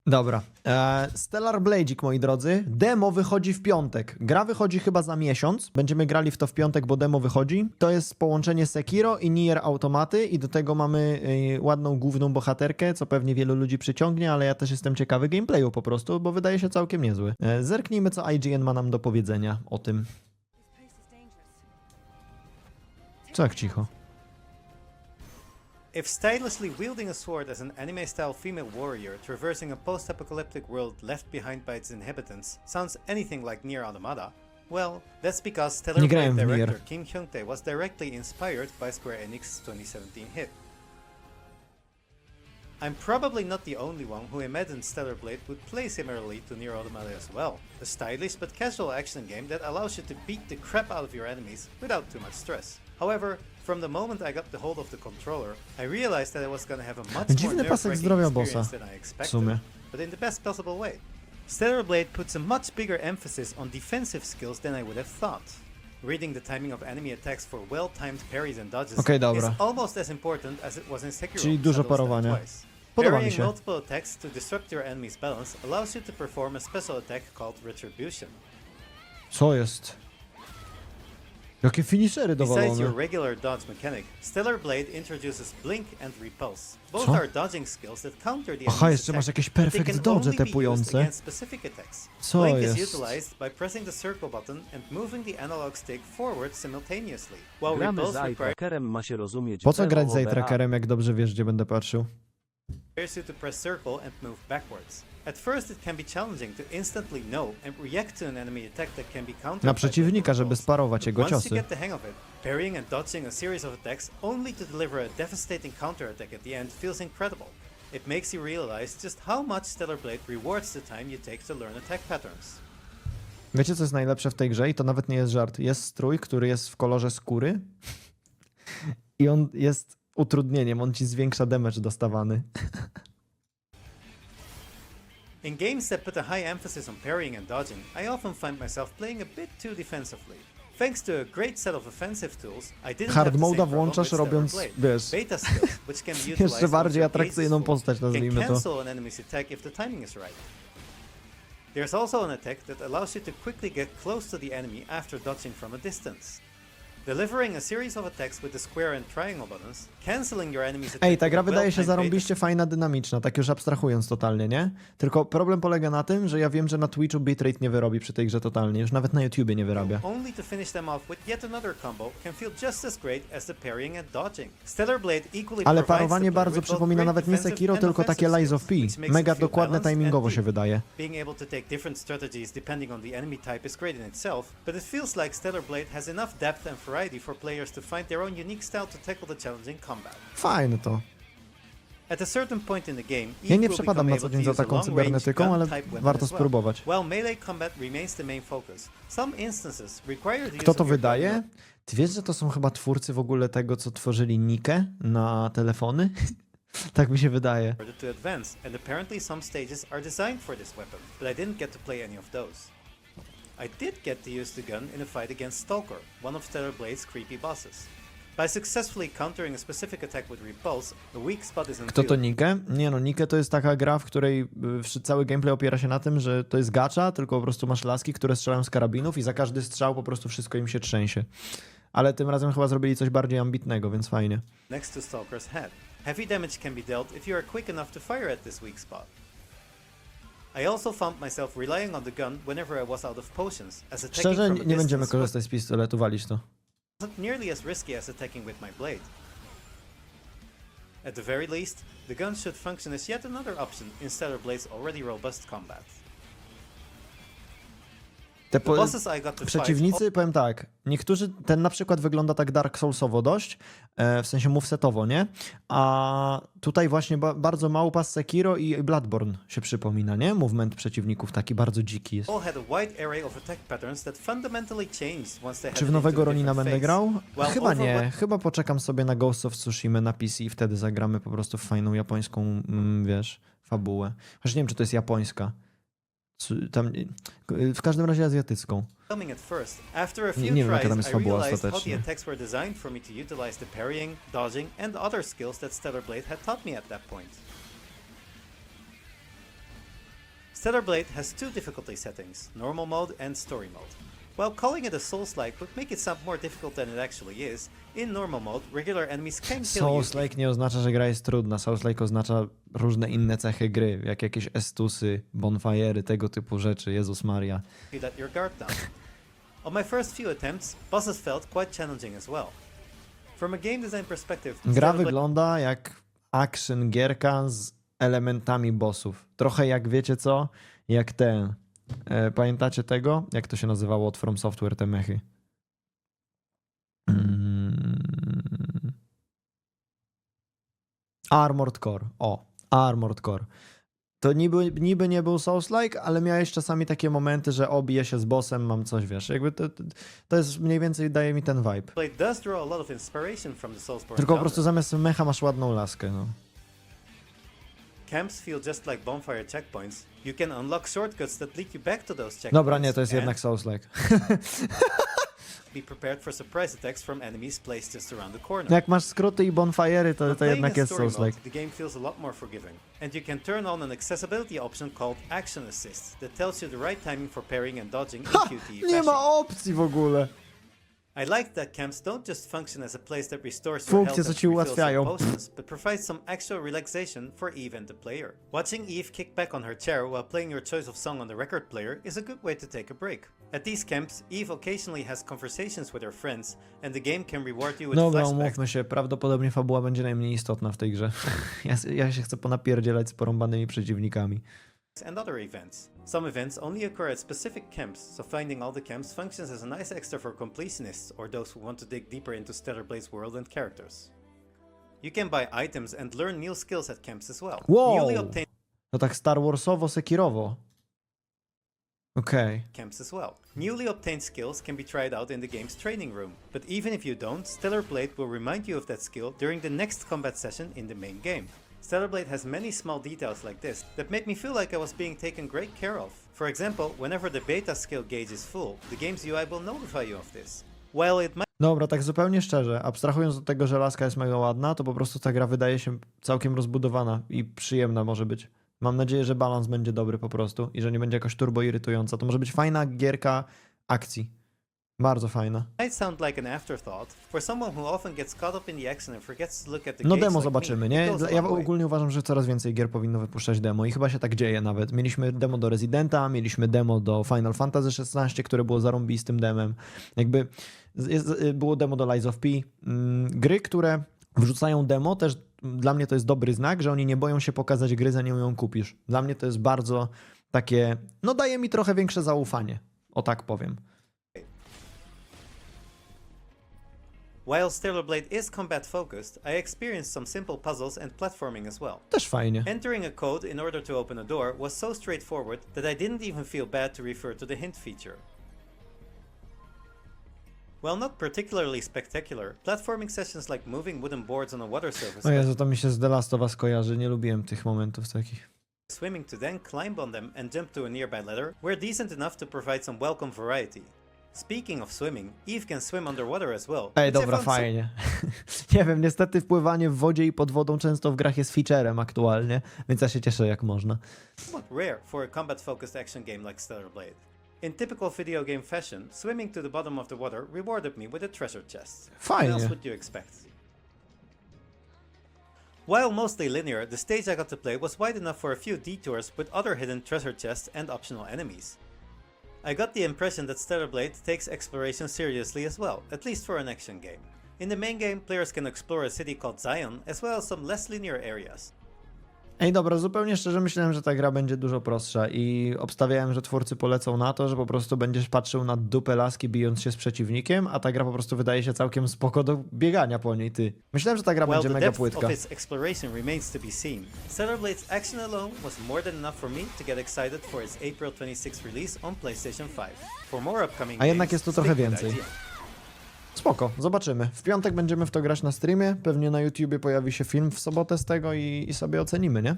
Dobra. Stellar Blade'ik, moi drodzy. Demo wychodzi w piątek. Gra wychodzi chyba za miesiąc. Będziemy grali w to w piątek, bo demo wychodzi. To jest połączenie Sekiro i Nier Automaty i do tego mamy ładną główną bohaterkę, co pewnie wielu ludzi przyciągnie, ale ja też jestem ciekawy gameplayu po prostu, bo wydaje się całkiem niezły. Zerknijmy, co IGN ma nam do powiedzenia o tym. Co tak cicho? If stylishly wielding a sword as an anime-style female warrior traversing a post-apocalyptic world left behind by its inhabitants sounds anything like Nier Automata, well, that's because Stellar Blade director Kim Hyung-tae was directly inspired by Square Enix's 2017 hit. I'm probably not the only one who imagined Stellar Blade would play similarly to Nier Automata as well, a stylish but casual action game that allows you to beat the crap out of your enemies without too much stress. However, from the moment I got the hold of the controller, I realized that I was gonna have a much more nerve-wracking experience than I expected, but in the best possible way. Stellar Blade puts a much bigger emphasis on defensive skills than I would have thought. Reading the timing of enemy attacks for well-timed parries and dodges is almost as important as it was in Sekiro. Czyli dużo parowania. Podoba mi się. Parrying multiple attacks to disrupt your enemy's balance allows you to perform a special attack called Retribution. Co jest? Jakie finishery dowalone. Besides your regular dodge mechanic, Stellar Blade introduces Blink and Repulse. Both are dodging skills that counter the Aha, enemy's jeszcze masz attack, jakieś but they perfect can dodge only be used tepujące. against specific attacks. Co Blink jest? is utilized by pressing the circle button and moving the analog stick forward simultaneously, while Gramy z Repulse requires eye-trackerem, ma się rozumieć. Po co grać z eye-trackerem, jak dobrze wiesz, gdzie będę patrzył? you to press circle and move backwards. At first it can be challenging to instantly know and react to an enemy attack that can be countered Na przeciwnika, żeby sparować jego Once you ciosy. get the hang of it, parrying and dodging a series of attacks only to deliver a devastating counter attack at the end feels incredible. It makes you realize just how much Stellar Blade rewards the time you take to learn attack patterns. Wiecie, co jest najlepsze w tej grze? I to nawet nie jest żart. Jest strój, który jest w kolorze skóry i on jest utrudnieniem. On ci zwiększa damage dostawany. In games that put a high emphasis on parrying and dodging, I often find myself playing a bit too defensively. Thanks to a great set of offensive tools, I didn't Hard have the same mode'a problem włączasz, with Stellar robiąc, Blade. wiesz, Beta skills, which can be utilized jeszcze bardziej once your gaze is atrakcyjną full, postać, can nazwijmy to. cancel an enemy's attack if the timing is right. There's also an attack that allows you to quickly get close to the enemy after dodging from a distance. Delivering a series of attacks with the square and triangle buttons, canceling your enemy's attack. Ej, ta gra with a wydaje się well-timed zarąbiście fajna, dynamiczna, tak już abstrahując totalnie, nie? Tylko problem polega na tym, że ja wiem, że na Twitchu bitrate nie wyrobi przy tej grze totalnie, już nawet na YouTubie nie wyrabia. Only to finish them off with yet another combo can feel just as great as the parrying and dodging. Stellar Blade equally Ale provides parowanie the player bardzo with both przypomina great nawet nie defensive Sekiro, and tylko takie offensive Lies of skills, P. which makes Mega it feel dokładne balanced and timingowo się deep. wydaje. Being able to take different strategies depending on the enemy type is great in itself, but it feels like Stellar Blade has enough depth and variety for players to find their own unique style to tackle the challenging combat. Fajne to. At a certain point in the game, Ja nie each will przepadam become na able co to dzień za use a taką long-range cybernetyką, ale gun-type weapon warto as well. spróbować. While melee combat remains the main focus, some instances require the Kto use to of your wydaje? gun. Ty wiesz, że to są chyba twórcy w ogóle tego, co tworzyli Nikę na telefony? Tak mi się wydaje. In order to advance, and apparently some stages are designed for this weapon, but I didn't get to play any of those. I did get to use the gun in a fight against Stalker, one of Stellar Blade's creepy bosses. By successfully countering a specific attack with Repulse, the weak spot is Kto to unveiled. Nikę? Nie no, Nikę to jest taka gra, w której cały gameplay opiera się na tym, że to jest gacha, tylko po prostu masz laski, które strzelają z karabinów i za każdy strzał po prostu wszystko im się trzęsie. Ale tym razem chyba zrobili coś bardziej ambitnego, więc fajnie. Next to Stalker's head. Heavy damage can be dealt if you are quick enough to fire at this weak spot. I also found myself relying on the gun whenever I was out of potions, as attacking Szczerze, from a nie będziemy distance korzystać z pistoletu, walić to. wasn't nearly as risky as attacking with my blade. At the very least, the gun should function as yet another option in Stellar Blade's already robust combat. Te The bosses I got to fight przeciwnicy, powiem tak, niektórzy, ten na przykład wygląda tak Dark Soulsowo dość, w sensie movesetowo, nie? A tutaj właśnie bardzo małpa z Sekiro i Bloodborne się przypomina, nie? Movement przeciwników taki bardzo dziki jest. all had a wide array of attack patterns that fundamentally changed once they Czy w headed nowego into a Ronina different będę phase. grał? While Chyba nie, Overwatch- chyba poczekam sobie na Ghost of Tsushima na PC i wtedy zagramy po prostu w fajną japońską, wiesz, fabułę. Chociaż nie wiem, czy to jest japońska. Tam, w każdym razie azjatycką. Coming at first. After a few Nie wiem, jaka tries, tam jest I fabuła realized how the ostatecznie. attacks were designed for me to utilize the parrying, dodging, and other skills that Stellar Blade had taught me at that point. Stellar Blade has two difficulty settings, normal mode and story mode. While calling it a Souls-like would make it sound more difficult than it actually is, in normal mode, regular enemies can kill you. Souls-like nie oznacza, że gra jest trudna. Souls-like oznacza różne inne cechy gry, jak jakieś estusy, bonfire'y, tego typu rzeczy. Jezus Maria. Let your guard down. On my first few attempts, bosses felt quite challenging as well. From a game design perspective, Gra Stellar Blade wygląda jak action gierka z elementami bossów. Trochę jak, wiecie co? Jak ten... pamiętacie tego? Jak to się nazywało od From Software, te mechy? Armored Core. O, Armored Core. To niby nie był Souls-like, ale miałeś czasami takie momenty, że obiję się z bossem, mam coś, wiesz. Jakby to jest mniej więcej, daje mi ten vibe. Blade does draw a lot of inspiration from the Soulsborne Tylko po genre. prostu zamiast mecha masz ładną laskę, no. Camps feel just like bonfire checkpoints. You can unlock shortcuts that lead you back to those checkpoints. Dobra, nie, to jest and jednak Souls-like. be prepared for surprise attacks from enemies placed just around the corner. Jak masz skróty i bonfire'y, to Playing jednak in jest story mode, Souls-like. the game feels a lot more forgiving, and you can turn on an accessibility option called Action Assist that tells you the right timing for parrying and dodging in QTE Nie fashion. ma opcji w ogóle. I like that camps don't just function as a place that restores your Funkcje, health co and ci refills ułatwiają. your potions, but provides some actual relaxation for Eve and the player. Watching Eve kick back on her chair while playing your choice of song on the record player is a good way to take a break. At these camps, Eve occasionally has conversations with her friends, and the game can reward you with Dobra, flashbacks umówmy się, prawdopodobnie fabuła będzie najmniej istotna w tej grze. Ja się chcę ponapierdzielać z porąbanymi przeciwnikami. and other events. Some events only occur at specific camps, so finding all the camps functions as a nice extra for completionists or those who want to dig deeper into Stellar Blade's world and characters. You can buy items and learn new skills at camps as well. Wow! Newly obtained To tak Star Warsowo, Sekirowo. Okej. camps as well. Newly obtained skills can be tried out in the game's training room, but even if you don't, Stellar Blade will remind you of that skill during the next combat session in the main game. Stellar Blade has many small details like this that made me feel like I was being taken great care of. For example, whenever the beta skill gauge is full, the game's UI will notify you of this. While it might Dobra, tak zupełnie szczerze, abstrahując od tego, że laska jest mega ładna, to po prostu ta gra wydaje się całkiem rozbudowana i przyjemna może być. Mam nadzieję, że balans będzie dobry po prostu i że nie będzie jakoś turbo irytująca. To może być fajna gierka akcji. Bardzo fajna. sound like an afterthought, for someone who often gets caught up in the action and forgets to look at the No gauge demo like zobaczymy, me, nie? it goes a Ja long way. ogólnie uważam, że coraz więcej gier powinno wypuszczać demo i chyba się tak dzieje nawet. Mieliśmy demo do Residenta, mieliśmy demo do Final Fantasy XVI, które było zarąbistym demem. Jakby było demo do Lies of P. Gry, które wrzucają demo, też dla mnie to jest dobry znak, że oni nie boją się pokazać gry, zanim ją kupisz. Dla mnie to jest bardzo takie, no daje mi trochę większe zaufanie, o tak powiem. While Stellar Blade is combat focused, I experienced some simple puzzles and platforming as well. Też fajnie. Entering a code in order to open a door was so straightforward that I didn't even feel bad to refer to the hint feature. While not particularly spectacular, platforming sessions like moving wooden boards on a water surface O Jezu, to mi się z The Last of Us kojarzy, nie lubiłem tych momentów takich. swimming to then climb on them and jump to a nearby ladder were decent enough to provide some welcome variety. Speaking of swimming, Eve can swim underwater as well. Ej, which I dobra, found so fajnie. Nie wiem, niestety wpływanie w wodzie i pod wodą często w grach jest featurem aktualnie, więc ja się cieszę jak można. somewhat rare for a combat-focused action game like Stellar Blade. In typical video game fashion, swimming to the bottom of the water rewarded me with a treasure chest. What else Fajnie. would you expect? While mostly linear, the stage I got to play was wide enough for a few detours with other hidden treasure chests and optional enemies. I got the impression that Stellar Blade takes exploration seriously as well, at least for an action game. In the main game, players can explore a city called Zion, as well as some less linear areas. Ej, dobra, zupełnie szczerze myślałem, że ta gra będzie dużo prostsza i obstawiałem, że twórcy polecą na to, że po prostu będziesz patrzył na dupę laski bijąc się z przeciwnikiem, a ta gra po prostu wydaje się całkiem spoko do biegania po niej, ty. Myślałem, że ta gra While będzie the mega depth płytka. of its exploration remains to be seen, Stellar Blade's action alone was more than enough for me to get excited for its April 26th release on PlayStation 5. For more upcoming A jednak games, jest tu stick trochę with więcej. IGN. Spoko, zobaczymy. W piątek będziemy w to grać na streamie, pewnie na YouTubie pojawi się film w sobotę z tego i sobie ocenimy, nie?